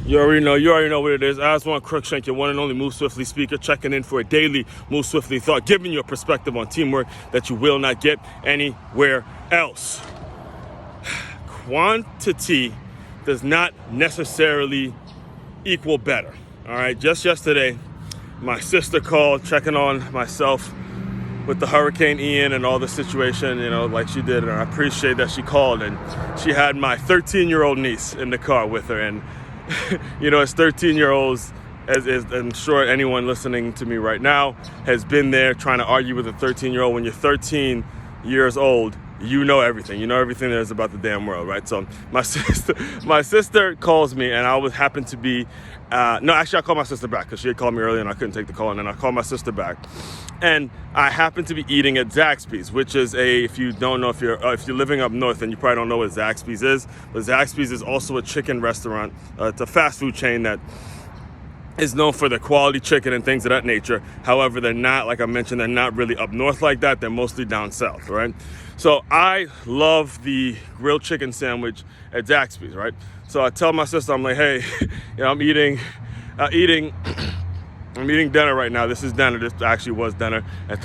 You already know what it is. Aswand Cruickshank, your one and only Move Swiftly speaker, checking in for a daily Move Swiftly thought, giving you a perspective on teamwork that you will not get anywhere else. Quantity does not necessarily equal better. All right, just yesterday, my sister called checking on myself with the Hurricane Ian and all the situation, like she did. And I appreciate that she called, and she had my 13-year-old niece in the car with her. And as 13-year-olds, as I'm sure anyone listening to me right now has been there trying to argue with a 13-year-old. When you're 13 years old, you know everything. You know everything there is about the damn world, right? So my sister calls me, and I happened to be, I called my sister back because she had called me earlier and I couldn't take the call. And then I called my sister back, and I happened to be eating at Zaxbys, which is if you don't know, if you're living up north, then you probably don't know what Zaxbys is. But Zaxbys is also a chicken restaurant. It's a fast food chain that is known for their quality chicken and things of that nature. However, they're not, like I mentioned, they're not really up north like that. They're mostly down south, right? So I love the grilled chicken sandwich at Zaxby's, right? So I tell my sister, I'm like, hey, I'm eating dinner right now. This is dinner. This actually was dinner. At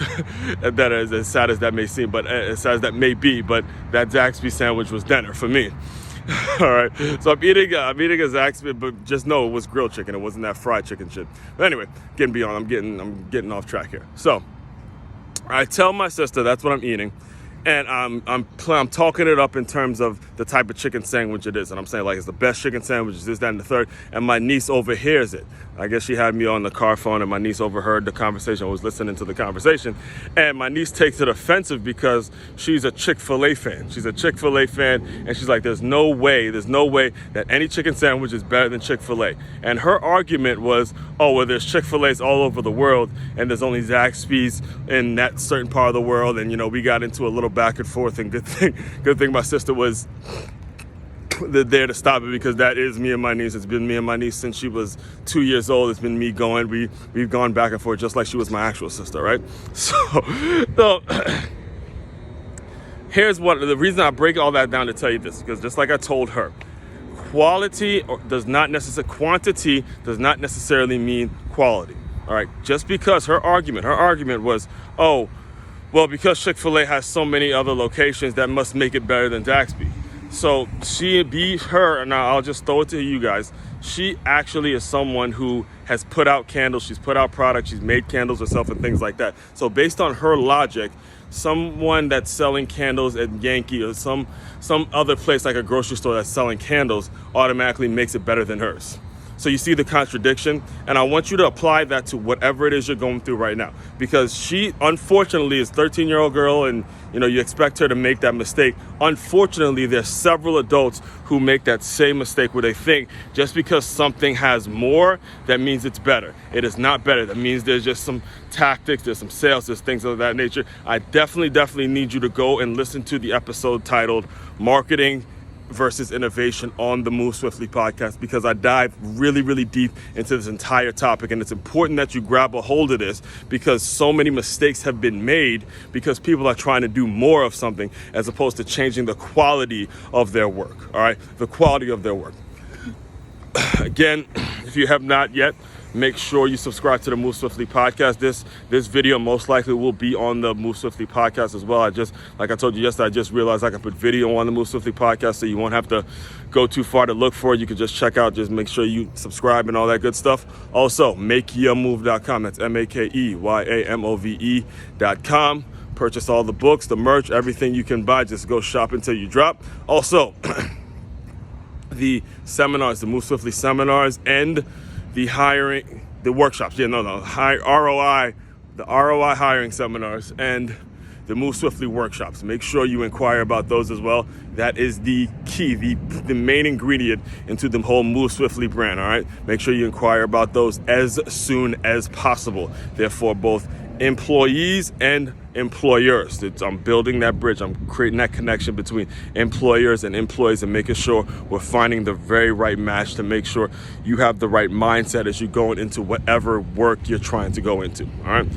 dinner, as sad as that may seem, but as sad as that may be, but that Zaxby's sandwich was dinner for me. All right, so I'm eating a Zaxby, but just know it was grilled chicken. It wasn't that fried chicken shit. But anyway, I'm getting off track here. So I tell my sister that's what I'm eating, and I'm talking it up in terms of the type of chicken sandwich it is, and I'm saying like it's the best chicken sandwich, this, that, and the third. And my niece overhears it. I guess she had me on the car phone, and my niece overheard the conversation. Was listening to the conversation, and my niece takes it offensive because she's a ChickfilA fan. She's a ChickfilA fan, and she's like, there's no way that any chicken sandwich is better than Chick-fil-A. And her argument was, oh, well, there's Chick-fil-A's all over the world, and there's only Zaxby's in that certain part of the world. And we got into a little back and forth, and good thing my sister was there to stop it, because that is me and my niece. It's been me and my niece since she was 2 years old. It's been me going. We've gone back and forth just like she was my actual sister, right? So here's the reason I break all that down to tell you this, because just like I told her, quantity does not necessarily mean quality. All right, just because her argument was, oh, well, because Chick-fil-A has so many other locations, that must make it better than Zaxby. So and I'll just throw it to you guys. She actually is someone who has put out candles. She's put out products. She's made candles herself and things like that. So based on her logic, someone that's selling candles at Yankee or some other place like a grocery store that's selling candles automatically makes it better than hers. So you see the contradiction, and I want you to apply that to whatever it is you're going through right now, because she, unfortunately, is a 13-year-old girl, and you expect her to make that mistake. Unfortunately, there's several adults who make that same mistake where they think just because something has more, that means it's better. It is not better. That means there's just some tactics, there's some sales, there's things of that nature. I definitely need you to go and listen to the episode titled Marketing versus Innovation on the Move Swiftly podcast, because I dive really, really deep into this entire topic. And it's important that you grab a hold of this, because so many mistakes have been made because people are trying to do more of something as opposed to changing the quality of their work. All right, the quality of their work. Again, if you have not yet, make sure you subscribe to the Move Swiftly podcast. This video most likely will be on the Move Swiftly podcast as well. Like I told you yesterday, I just realized I can put video on the Move Swiftly podcast, so you won't have to go too far to look for it. You can just check out, just make sure you subscribe and all that good stuff. Also, makeyeamove.com. That's MakeYamove.com. Purchase all the books, the merch, everything you can buy. Just go shop until you drop. Also, the seminars, the Move Swiftly seminars, and the workshops. ROI, the ROI hiring seminars, and the Move Swiftly workshops. Make sure you inquire about those as well. That is the key, the main ingredient into the whole Move Swiftly brand, all right? Make sure you inquire about those as soon as possible. Therefore, both employees and employers. I'm building that bridge. I'm creating that connection between employers and employees, and making sure we're finding the very right match to make sure you have the right mindset as you're going into whatever work you're trying to go into. All right.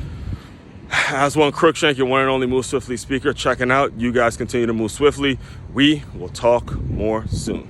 Aswand Cruickshank, your one and only Move Swiftly speaker, checking out. You guys continue to move swiftly. We will talk more soon.